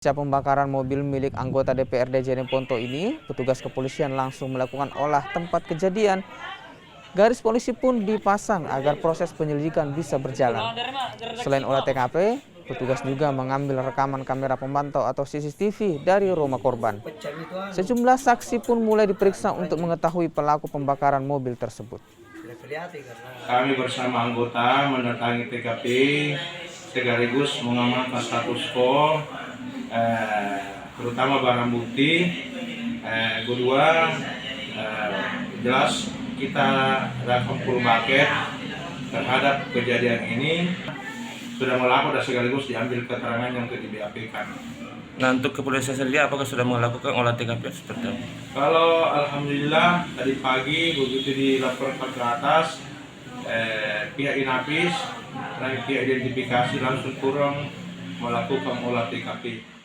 Pasca pembakaran mobil milik anggota DPRD Jeneponto ini, petugas kepolisian langsung melakukan olah tempat kejadian. Garis polisi pun dipasang agar proses penyelidikan bisa berjalan. Selain olah TKP, petugas juga mengambil rekaman kamera pemantau atau CCTV dari rumah korban. Sejumlah saksi pun mulai diperiksa untuk mengetahui pelaku pembakaran mobil tersebut. Kami bersama anggota mendatangi TKP sekaligus mengamankan status quo, terutama barang bukti. Kedua, jelas kita lakukan full bucket terhadap kejadian ini, sudah melakukan dan sekaligus diambil keterangan yang di BAP-kan. Nah, untuk kepolisian sendiri apakah sudah melakukan olah TKP seperti apa? Kalau alhamdulillah tadi pagi begitu dilaporkan ke atas, pihak Inapis dan pihak identifikasi langsung turun melakukan olah TKP.